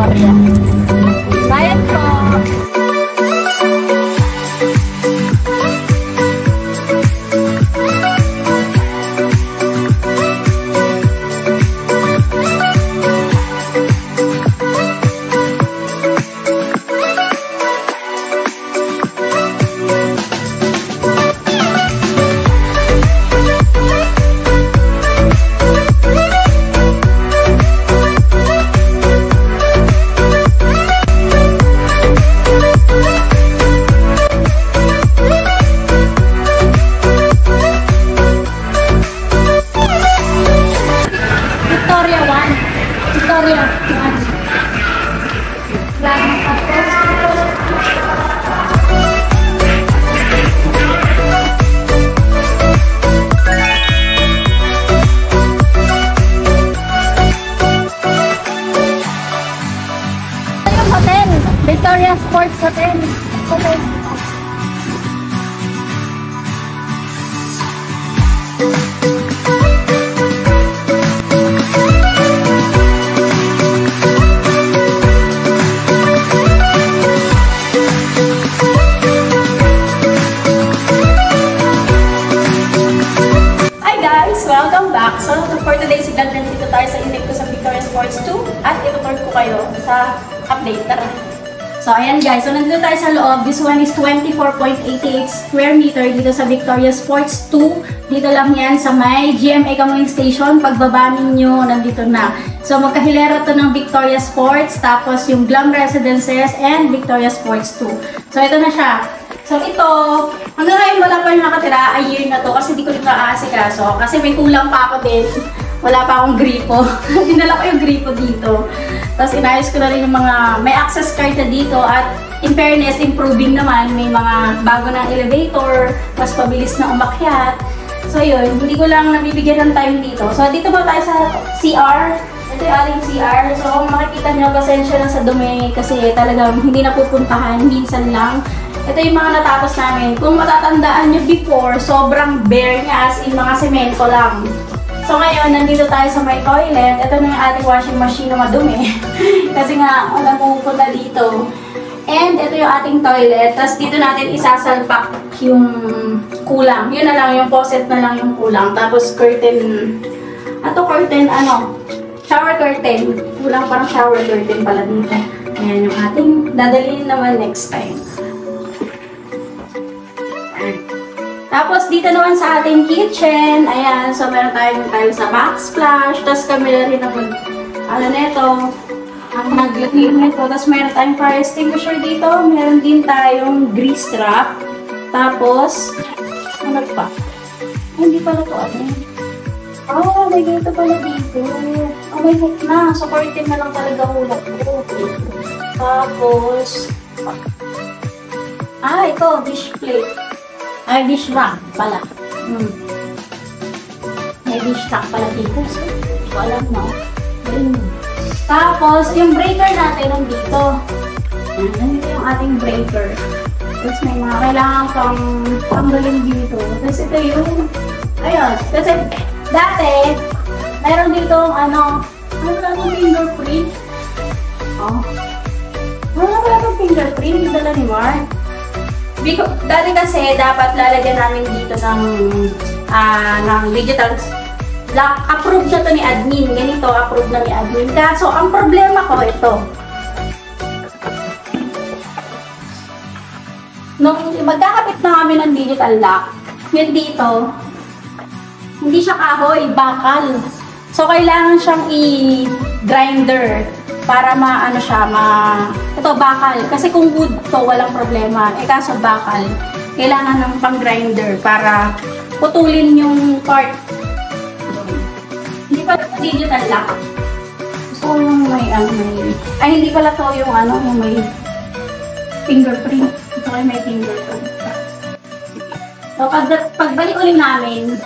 Victoria. Bayad po! Victoria Sports Hotel. Hi guys! Welcome back! So for today's vlog, nandito tayo sa intake ko sa Victoria Sports 2 at itutur ko kayo sa update. Tara! So, ayan guys. So, nandito tayo sa loob. This one is 24.88 square meter dito sa Victoria Sports 2. Dito lang yan sa may GMA Kamuning Station. Pagbaba ninyo, nandito na. So, magkahilera to ng Victoria Sports, tapos yung Glam Residences and Victoria Sports 2. So, ito na siya. So, ito, hanggang ngayon wala pa yung nakatira. A year na to kasi di ko rin naaasikaso. Kasi may kulang pa ako din. Wala pa akong gripo. Dinala ko yung gripo dito. Tapos inayos ko na rin yung mga, may access card na dito at in fairness, improving naman. May mga bago ng elevator, mas pabilis na umakyat. So yun, hindi ko lang nabibigyan ng time dito. So dito ba tayo sa CR? Ito yung aling CR. So kung makikita nyo, pasensya lang sa dumi kasi talagang hindi napupuntahan, minsan lang. Ito yung mga natapos namin. Kung matatandaan nyo before, sobrang bare niya as in mga semento lang. So ngayon, nandito tayo sa may toilet. Ito na yung ating washing machine na madumi. Kasi nga, walang pupunta dito. And ito yung ating toilet. Tapos dito natin isasalpak yung kulang. Yun na lang, yung faucet na lang yung kulang. Tapos curtain, curtain, shower curtain. Kulang parang shower curtain pala dito. Ayan yung ating dadalhin naman next time. Tapos, dito naman sa ating kitchen, ayan, so meron tayo sa backsplash, tapos kami na rin ang naglagay nito, tapos meron tayong fire extinguisher dito, meron din tayong grease trap, tapos, ano pa? Hindi pala ito, may ganito pala dito. May hook na, so curtain na lang talaga hulak ko. Tapos, ito, dish plate. Ay, dish rack pala. May dish rack pala dito. So, alam mo. Tapos, yung breaker natin nandito. Nandito yung ating breaker. Tapos, may mga kailangan pang tanggalin dito. Tapos, ito yung, ayun. Kasi, dati, mayroon dito, fingerprint. Wala yung fingerprint. Yung dala ni Mark. Dati kasi, dapat lalagyan namin dito ng digital lock. Approved na to ni admin. Ganito, approved na ni admin. Kaso, ang problema ko, ito. Nung magkakapit na kami ng digital lock, yun dito, hindi siya kahoy, bakal. So, kailangan siyang i-grinder para ito bakal. Kasi kung wood to, walang problema. Kaso bakal, kailangan ng pang-grinder para putulin yung part. Hindi pa digital lock. Gusto ko yung hindi pala to yung yung may fingerprint. Gusto ko yung may fingerprint. So, pagbalik ulit namin,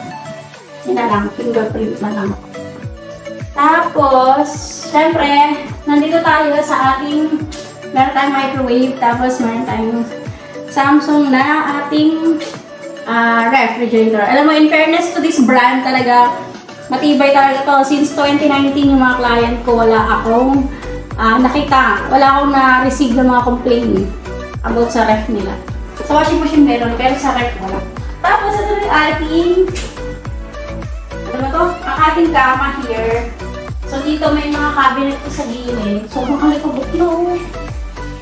yun na lang, fingerprint na lang. Tapos, syempre, nandito tayo sa ating, meron tayong microwave, tapos meron tayong Samsung na ating refrigerator. Alam mo, in fairness to this brand, talaga, matibay talaga to. Since 2019, yung mga client ko, wala akong nakita, wala akong na-receive ng mga complaint about sa ref nila. Sa washing machine meron, pero sa ref wala. Tapos ito yung ating, ano ba to? Ang ating kama here. So dito may mga cabinet ko sa gilid. So kung alikabok no,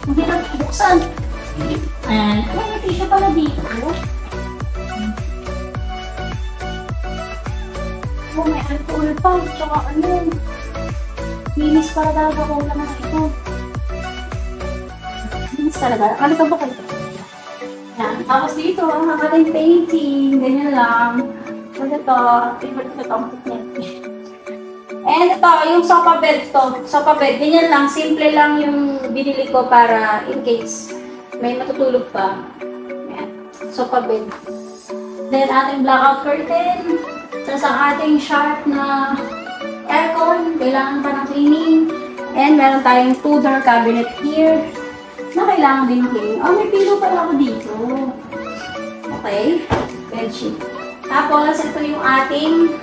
mahirap buksan. Ayan, may tissue pala dito. Oh, may alcohol pa, tsaka ano. Linis para talaga ko naman ito. Linis talaga. Alikabok ito. Yan. Tapos dito, ang ating painting. Ganyan lang. Tapos ito, favorite ko ito. And ito, yung sofa bed to. Sofa bed, ganyan lang. Simple lang yung binili ko para in case may matutulog pa. Yan. Sofa bed. Then, ating blackout curtain. Tapos ang ating sharp na aircon. Kailangan pa ng cleaning. And meron tayong 2-door cabinet here. Na kailangan din cleaning. Oh, may pillow pala ako dito. Okay. Bedsheet. Tapos, ito yung ating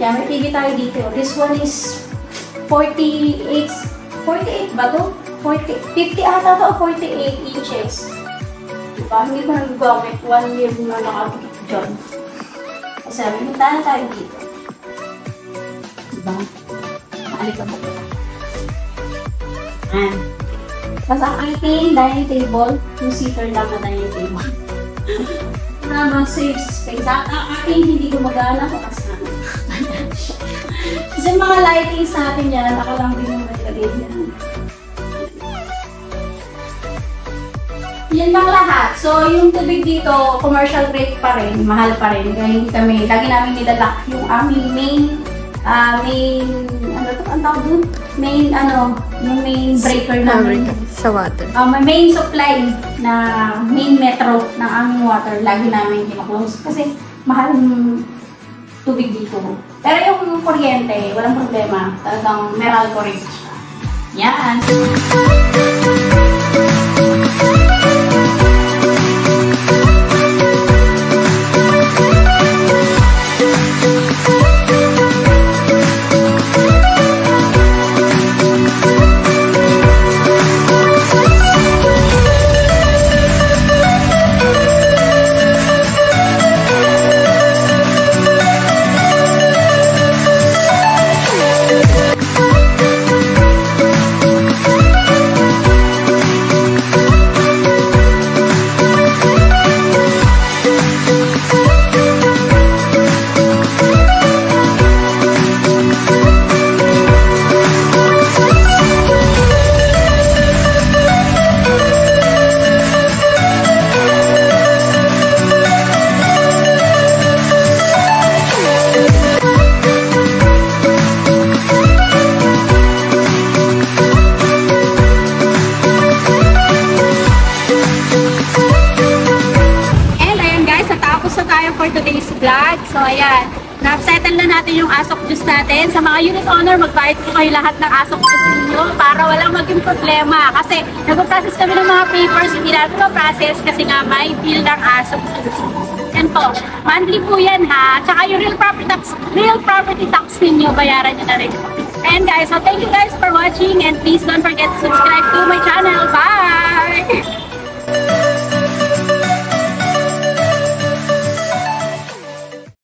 yan, may TV tayo dito. This one is 48 ba to? 50 ata to o 48 inches. Diba? Hindi ko nag-gamit. 1 year na nakabit dyan. Kasi minta na tayo dito. Diba? Maalik ka mo. Ayan. Tapos ang ating dining table, 2-seater lang na dining table. Mga safe space. Ang ating hindi gumagana bukas na. Kasi mga lightings natin yan, ako lang din yung naglalagay yan. Yan lang lahat. So, yung tubig dito, commercial rate pa rin, mahal pa rin. Kaya hindi kami, lagi namin nilalock yung aming main, ano to, ang tawag dun? Yung main breaker namin. Sa water. May main supply na main metro ng aming water, lagi namin kinaklose. Kasi mahal yung tubig dito. Pero yung kuryente, walang problema. Talagang Meralco rin siya. Yan! For today's vlog. So, ayan. Na-settle na natin yung asok juice natin. Sa mga unit owner, magbayad po kayo lahat ng asok juice ninyo para walang maging problema. Kasi nag-process kami ng mga papers, hindi natin ma-process kasi nga may bill ng asok juice. Yan po. Monthly po yan ha. Tsaka yung real property tax ninyo, bayaran nyo na rin. And guys, so thank you guys for watching and please don't forget to subscribe to my channel. Bye!